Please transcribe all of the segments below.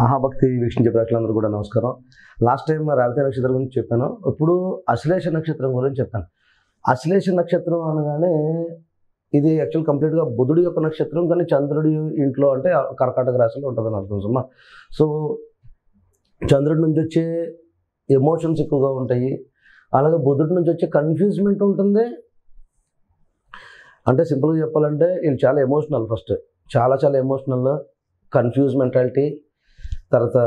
మహాభక్తి వీక్షించే ప్రేక్షకులందరూ కూడా నమస్కారం. లాస్ట్ టైం రేవతి నక్షత్రం గురించి చెప్పాను. ఇప్పుడు అశ్లేష నక్షత్రం గురించి చెప్తాను. అశ్లేష నక్షత్రం అనగానే ఇది యాక్చువల్ కంప్లీట్గా బుధుడి యొక్క నక్షత్రం, కానీ చంద్రుడి ఇంట్లో అంటే కర్కాటక రాశిలో ఉంటుందని అర్థం సుమా. సో చంద్రుడి నుంచి వచ్చే ఎమోషన్స్ ఎక్కువగా ఉంటాయి, అలాగే బుధుడి నుంచి వచ్చే కన్ఫ్యూజ్మెంట్ ఉంటుంది. అంటే సింపుల్గా చెప్పాలంటే వీళ్ళు చాలా ఎమోషనల్, ఫస్ట్ చాలా ఎమోషనల్, కన్ఫ్యూజ్ మెంటాలిటీ. తర్వాత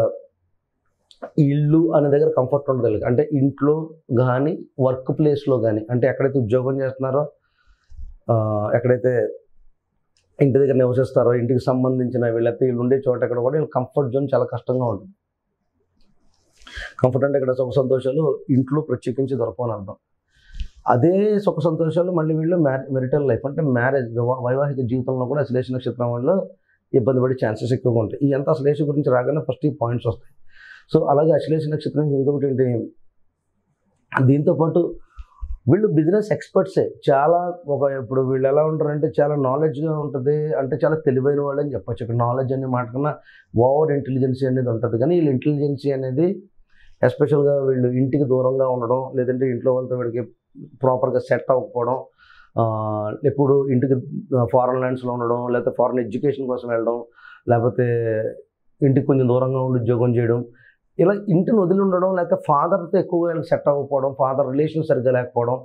ఇల్లు అనే దగ్గర కంఫర్ట్ ఉండదు వీళ్ళకి. అంటే ఇంట్లో కానీ వర్క్ ప్లేస్లో కానీ, అంటే ఎక్కడైతే ఉద్యోగం చేస్తున్నారో, ఎక్కడైతే ఇంటి దగ్గర నివసిస్తారో, ఇంటికి సంబంధించిన వీళ్ళైతే వీళ్ళు ఉండే చోట ఎక్కడ కూడా వీళ్ళు కంఫర్ట్ జోన్ చాలా కష్టంగా ఉంటుంది. కంఫర్ట్ అంటే ఇక్కడ సుఖ సంతోషాలు ఇంట్లో ప్రత్యేకించి దొరకని అర్థం. అదే సుఖ సంతోషాలు మళ్ళీ వీళ్ళు మెరిటల్ లైఫ్ అంటే మ్యారేజ్, వైవాహిక జీవితంలో కూడా అశ్లేష నక్షత్రం వల్ల ఇబ్బంది పడే ఛాన్సెస్ ఎక్కువగా ఉంటాయి. ఈ అంతా అశ్లేష గురించి రాగానే ఫస్ట్ ఈ పాయింట్స్ వస్తాయి. సో అలాగే అశ్లేష నక్షత్రం ఇంకొకటి ఏంటి, దీంతోపాటు వీళ్ళు బిజినెస్ ఎక్స్పర్ట్సే. చాలా ఇప్పుడు వీళ్ళు ఎలా ఉంటారంటే చాలా నాలెడ్జ్గా ఉంటుంది, అంటే చాలా తెలివైన వాళ్ళు అని చెప్పచ్చు. ఇక్కడ నాలెడ్జ్ అనే మాట కన్నా ఓవర్ ఇంటెలిజెన్సీ అనేది ఉంటుంది. కానీ వీళ్ళు ఇంటెలిజెన్సీ అనేది ఎస్పెషల్గా వీళ్ళు ఇంటికి దూరంగా ఉండడం, లేదంటే ఇంట్లో వాళ్ళతో వీళ్ళకి ప్రాపర్గా సెట్ అవ్వకపోవడం, ఎప్పుడు ఇంటికి ఫారెన్ ల్యాండ్స్లో ఉండడం, లేకపోతే ఫారెన్ ఎడ్యుకేషన్ కోసం వెళ్ళడం, లేకపోతే ఇంటికి కొంచెం దూరంగా ఉండి ఉద్యోగం చేయడం, ఇలా ఇంటిని వదిలి ఉండడం, లేకపోతే ఫాదర్తో ఎక్కువగా వీళ్ళకి సెట్ అవ్వకపోవడం, ఫాదర్ రిలేషన్ సరిగ్గా లేకపోవడం.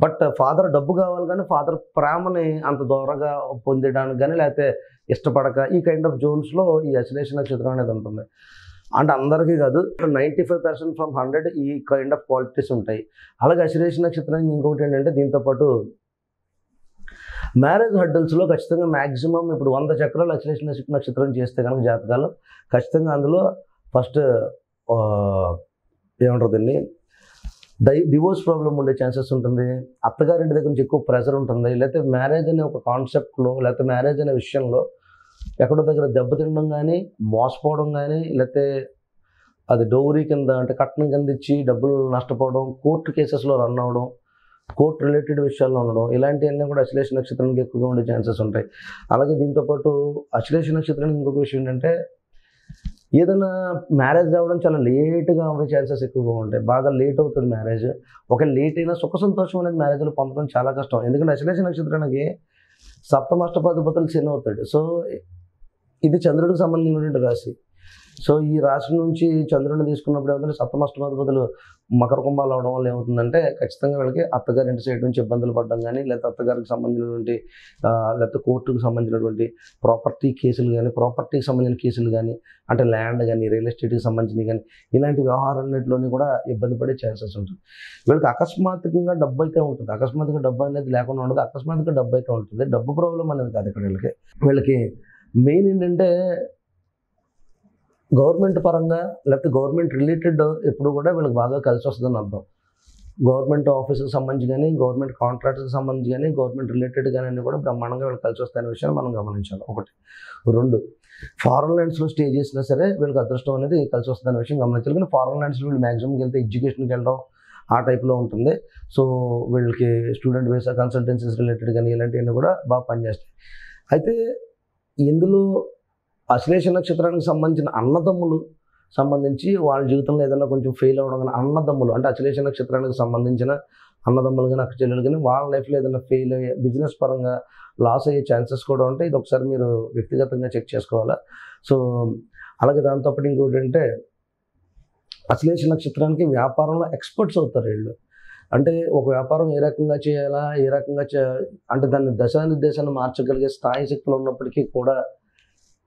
బట్ ఫాదర్ డబ్బు కావాలి కానీ ఫాదర్ ప్రేమని అంత దూరంగా పొందడానికి కానీ, లేకపోతే ఇష్టపడక ఈ కైండ్ ఆఫ్ జోన్స్లో ఈ అశ్లేష నక్షత్రం అనేది ఉంటుంది. అంటే అందరికీ కాదు, 95% ఫ్రమ్ 100 ఈ కైండ్ ఆఫ్ క్వాలిటీస్ ఉంటాయి. అలాగే అశ్లేష నక్షత్రానికి ఇంకొకటి ఏంటంటే, దీంతోపాటు మ్యారేజ్ హడ్డల్స్లో ఖచ్చితంగా మ్యాక్సిమం ఇప్పుడు 100 చక్రాలు అశ్లేష నక్షత్రం చేస్తే కనుక జాతకాలు ఖచ్చితంగా అందులో ఫస్ట్ ఏమంటుందండి, డివోర్స్ ప్రాబ్లం ఉండే ఛాన్సెస్ ఉంటుంది. అత్తగారింటి దగ్గర నుంచి ఎక్కువ ప్రెషర్ ఉంటుంది, లేకపోతే మ్యారేజ్ అనే ఒక కాన్సెప్ట్లో, లేకపోతే మ్యారేజ్ అనే విషయంలో ఎక్కడో దగ్గర దెబ్బతినడం కానీ, మోసపోవడం కానీ, లేకపోతే అది డౌరీ కింద అంటే కట్నం కింద ఇచ్చి డబ్బులు నష్టపోవడం, కోర్టు కేసెస్లో రన్ అవ్వడం, కోర్టు రిలేటెడ్ విషయాల్లో ఉండడం, ఇలాంటివన్నీ కూడా అశ్లేష నక్షత్రానికి ఎక్కువగా ఉండే ఛాన్సెస్ ఉంటాయి. అలాగే దీంతోపాటు అశ్లేష నక్షత్రానికి ఇంకొక విషయం ఏంటంటే, ఏదైనా మ్యారేజ్ అవ్వడం చాలా లేట్గా అవ్వే ఛాన్సెస్ ఎక్కువగా ఉంటాయి. బాగా లేట్ అవుతుంది మ్యారేజ్. ఒక లేట్ అయినా సుఖ సంతోషం అనేది మ్యారేజ్లో పొందడం చాలా కష్టం. ఎందుకంటే అశ్లేష నక్షత్రానికి సప్తమాష్టపాధిపతులు శని అవుతాడు. సో ఇది చంద్రుడికి సంబంధించినటువంటి రాశి. సో ఈ రాశి నుంచి చంద్రుడిని తీసుకున్నప్పుడు ఏమవుతుందంటే, సప్తమాష్టమాధిపతులు మకర కుంభాలు అవడం వల్ల ఏమవుతుందంటే, ఖచ్చితంగా వీళ్ళకి అత్తగారి ఇంటి సైడ్ నుంచి ఇబ్బందులు పడడం కానీ, లేకపోతే అత్తగారికి సంబంధించినటువంటి లేకపోతే కోర్టుకు సంబంధించినటువంటి ప్రాపర్టీ కేసులు కానీ, ప్రాపర్టీకి సంబంధించిన కేసులు కానీ, అంటే ల్యాండ్ కానీ, రియల్ ఎస్టేట్కి సంబంధించినవి కానీ, ఇలాంటి వ్యవహారాలన్నింటిలోని కూడా ఇబ్బంది పడే ఛాన్సెస్ ఉంటుంది. వీళ్ళకి అకస్మాత్తుగా డబ్బు అయితే ఉంటుంది, అకస్మాత్తుగా డబ్బు అనేది లేకుండా ఉండదు, అకస్మాత్తుగా డబ్బు అయితే ఉంటుంది. డబ్బు ప్రాబ్లం అనేది కాదు ఇక్కడ వీళ్ళకి మెయిన్ ఏంటంటే, గవర్నమెంట్ పరంగా లేకపోతే గవర్నమెంట్ రిలేటెడ్ ఎప్పుడు కూడా వీళ్ళకి బాగా కలిసి వస్తుందని అర్థం. గవర్నమెంట్ ఆఫీస్కి సంబంధించి కానీ, గవర్నమెంట్ కాంట్రాక్ట్స్కి సంబంధించి కానీ, గవర్నమెంట్ రిలేటెడ్ కానీ అన్నీ కూడా బ్రహ్మాండంగా వీళ్ళకి కలిసి వస్తాయనే విషయాన్ని మనం గమనించాలి. ఒకటి. 2, ఫారెన్ ల్యాండ్స్లో స్టే చేసినా సరే వీళ్ళకి అదృష్టం అనేది కలిసి వస్తుందనే విషయం గమనించాలి. కానీ ఫారెన్ ల్యాండ్స్లో వీళ్ళు మ్యాక్సిమంకి వెళ్తే ఎడ్యుకేషన్కి వెళ్ళడం ఆ టైప్లో ఉంటుంది. సో వీళ్ళకి స్టూడెంట్ వీసా, కన్సల్టెన్సీస్ రిలేటెడ్ కానీ ఇలాంటివన్నీ కూడా బాగా పనిచేస్తాయి. అయితే ఇందులో అశ్లేష నక్షత్రానికి సంబంధించిన అన్నదమ్ములు సంబంధించి వాళ్ళ జీవితంలో ఏదైనా కొంచెం ఫెయిల్ అవ్వడం కానీ, అన్నదమ్ములు అంటే అశ్లేష నక్షత్రానికి సంబంధించిన అన్నదమ్ములు కానీ, అక్క చెల్లెలు కానీ వాళ్ళ లైఫ్లో ఏదైనా ఫెయిల్ అయ్యే, బిజినెస్ పరంగా లాస్ అయ్యే ఛాన్సెస్ కూడా ఉంటాయి. ఇది ఒకసారి మీరు వ్యక్తిగతంగా చెక్ చేసుకోవాలా. సో అలాగే దాంతోపాటు ఇంకోటి అంటే, అశ్లేష నక్షత్రానికి వ్యాపారంలో ఎక్స్పర్ట్స్ అవుతారు వీళ్ళు. అంటే ఒక వ్యాపారం ఏ రకంగా చేయాలా, ఏ రకంగా అంటే దాన్ని దశానిర్దేశాన్ని మార్చగలిగే స్థాయి శక్తులు ఉన్నప్పటికీ కూడా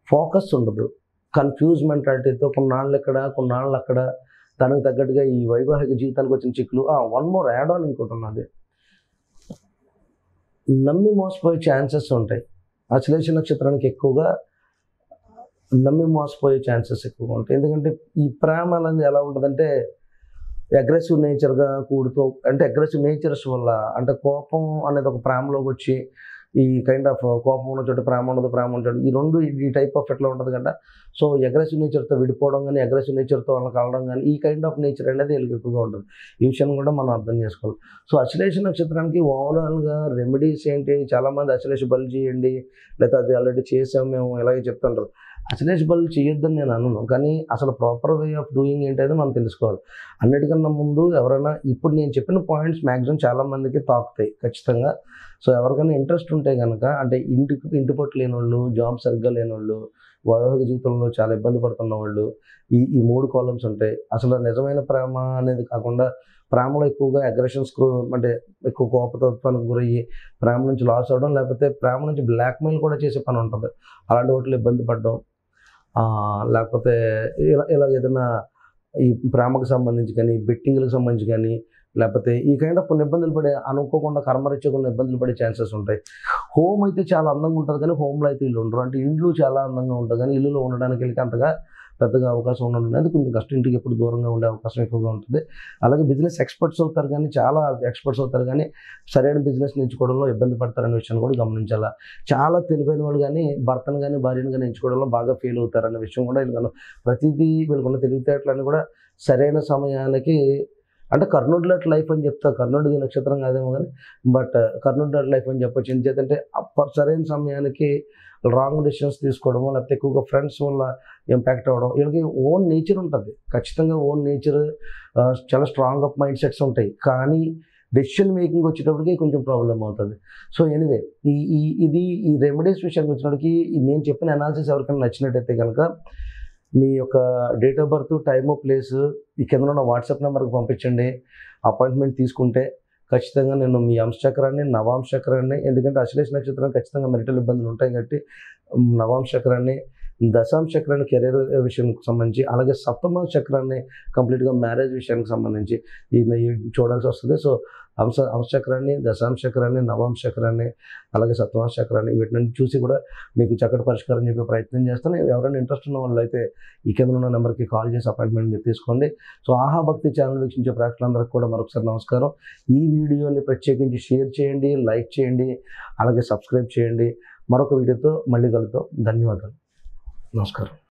ఫోకస్ ఉండదు. కన్ఫ్యూజ్ మెంటాలిటీతో కొన్నాళ్ళు ఇక్కడ, కొన్నాళ్ళు అక్కడ, దానికి తగ్గట్టుగా ఈ వైవాహిక జీవితానికి వచ్చిన చిక్కులు. 1 మోర్ యాడ్ ఆన్ ఇంకోటి ఉన్నది, నమ్మి మోసపోయే ఛాన్సెస్ ఉంటాయి. అశ్లేష నక్షత్రానికి ఎక్కువగా నమ్మి మోసపోయే ఛాన్సెస్ ఎక్కువగా ఉంటాయి. ఎందుకంటే ఈ ప్రేమ అనేది ఎలా ఉంటుందంటే, అగ్రెసివ్ నేచర్గా కూడుతూ, అంటే అగ్రెసివ్ నేచర్స్ వల్ల, అంటే కోపం అనేది ఒక ప్రేమలోకి వచ్చి, ఈ కైండ్ ఆఫ్ కోపం ఉన్న చోట ప్రేమ ఉండదు, ప్రేమ ఉంటాడు, ఈ రెండు ఈ టైప్ ఆఫ్ ఎట్లా ఉంటుంది కదా. సో అగ్రెసివ్ నేచర్తో విడిపోవడం కానీ, అగ్రెసివ్ నేచర్తో వాళ్ళని కలవడం కానీ, ఈ కైండ్ ఆఫ్ నేచర్ అనేది వీళ్ళకి ఎక్కువగా ఉంటుంది. ఈ విషయం కూడా మనం అర్థం చేసుకోవాలి. సో అశ్లేష నక్షత్రానికి ఓవరాల్గా రెమెడీస్ ఏంటి, చాలామంది అశ్లేష బలి చేయండి, లేకపోతే అది ఆల్రెడీ చేసాము మేము ఇలాగే చెప్తుంటారు. అసలేసిబుల్ చేయొద్దని నేను అనను, కానీ అసలు ప్రాపర్ వే ఆఫ్ డూయింగ్ ఏంటనేది మనం తెలుసుకోవాలి. అన్నిటికన్నా ముందు ఎవరైనా ఇప్పుడు నేను చెప్పిన పాయింట్స్ మ్యాక్సిమం చాలామందికి తాకుతాయి ఖచ్చితంగా. సో ఎవరికైనా ఇంట్రెస్ట్ ఉంటే కనుక, అంటే ఇంటి పట్టు లేనోళ్ళు, జాబ్ సరిగ్గా లేనోళ్ళు, వైవాహిక జీవితంలో చాలా ఇబ్బంది పడుతున్న వాళ్ళు, ఈ 3 కాలమ్స్ ఉంటాయి. అసలు నిజమైన ప్రేమ అనేది కాకుండా ప్రేమలో ఎక్కువగా అగ్రెషన్స్‌కు, అంటే ఎక్కువ కోపతత్వానికి గురయ్యి ప్రేమ నుంచి లాస్ అవ్వడం, లేకపోతే ప్రేమ నుంచి బ్లాక్‌మెయిల్ కూడా చేసే పని ఉంటుంది. అలాంటి వాటిలో ఇబ్బంది పడడం, లేకపోతే ఇలా ఏదైనా ఈ ప్రేమకు సంబంధించి కానీ, బెట్టింగ్‌లకు సంబంధించి కానీ, లేకపోతే ఈ కైండ్ ఆఫ్ కొన్ని ఇబ్బందులు పడే, అనుకోకుండా కర్మరీత్యా కొన్ని ఇబ్బందులు పడే ఛాన్సెస్ ఉంటాయి. హోమ్ అయితే చాలా అందంగా ఉంటుంది, కానీ హోమ్‌లో అయితే ఇల్లు ఉండరు. అంటే ఇండ్లు చాలా అందంగా ఉంటుంది, కానీ ఇల్లులో ఉండడానికి వీళ్ళకి అంతగా పెద్దగా అవకాశం ఉండడం అనేది కొంచెం కష్టం. ఇంటికి ఎప్పుడు దూరంగా ఉండే అవకాశం ఎక్కువగా ఉంటుంది. అలాగే బిజినెస్ ఎక్స్పర్ట్స్ అవుతారు, కానీ చాలా ఎక్స్పర్ట్స్ అవుతారు, కానీ సరైన బిజినెస్ని ఎంచుకోవడంలో ఇబ్బంది పడతారనే విషయాన్ని కూడా గమనించాలా. చాలా తెలివైన వాళ్ళు కానీ భర్తను కానీ భార్యను కానీ ఎంచుకోవడంలో బాగా ఫెయిల్ అవుతారనే విషయం కూడా వీళ్ళకన్నా. ప్రతిదీ వీళ్ళకున్న తెలివితేటలన్నీ కూడా సరైన సమయానికి, అంటే కర్ణుడి లాంటి లైఫ్ అని చెప్తారు. కర్ణుడిది నక్షత్రం కాదేమో కానీ, బట్ కర్ణుడి లాంటి లైఫ్ అని చెప్పొచ్చు. ఎందుచేతంటే సరైన సమయానికి రాంగ్ డెసిషన్స్ తీసుకోవడము, లేకపోతే ఎక్కువగా ఫ్రెండ్స్ వల్ల ఇంపాక్ట్ అవ్వడం. వీళ్ళకి ఓన్ నేచర్ ఉంటుంది, ఖచ్చితంగా ఓన్ నేచర్, చాలా స్ట్రాంగ్ అప్ మైండ్ సెట్స్ ఉంటాయి, కానీ డెసిషన్ మేకింగ్ వచ్చేటప్పటికి కొంచెం ప్రాబ్లం అవుతుంది. సో ఎనీవే, ఈ రెమెడీస్ విషయానికి వచ్చినప్పటికి నేను చెప్పిన అనాలిసిస్ ఎవరికైనా నచ్చినట్టయితే కనుక మీ యొక్క date of birth, time, place ఈ కింద ఉన్న వాట్సాప్ నెంబర్కి పంపించండి. అపాయింట్మెంట్ తీసుకుంటే ఖచ్చితంగా నేను మీ అంశచక్రాన్ని, నవాంశ చక్రాన్ని, ఎందుకంటే అశ్లేష నక్షత్రం ఖచ్చితంగా మెరిటల్ ఇబ్బందులు ఉంటాయి కాబట్టి నవాంశ చక్రాన్ని, దశాంశ చక్రాన్ని కెరీర్ విషయానికి సంబంధించి, అలాగే సప్తమ చక్రాన్ని కంప్లీట్గా మ్యారేజ్ విషయానికి సంబంధించి ఈ చూడాల్సి వస్తుంది. సో అంశచక్రాన్ని, దశాంశ చక్రాన్ని, నవాంశ చక్రాన్ని, అలాగే సప్తమాంశ చక్రాన్ని, వీటిని చూసి కూడా మీకు చక్కటి పరిష్కారం చెప్పే ప్రయత్నం చేస్తాను. ఎవరైనా ఇంట్రెస్ట్ ఉన్న వాళ్ళు అయితే ఈ కింద ఉన్న నెంబర్కి కాల్ చేసి అపాయింట్మెంట్ మీరు తీసుకోండి. సో ఆహా భక్తి ఛానల్ వీక్షించే ప్రేక్షకులందరికీ కూడా మరొకసారి నమస్కారం. ఈ వీడియోని ప్రత్యేకించి షేర్ చేయండి, లైక్ చేయండి, అలాగే సబ్స్క్రైబ్ చేయండి. మరొక వీడియోతో మళ్ళీ కలుద్దాం. ధన్యవాదాలు. నమస్కారం.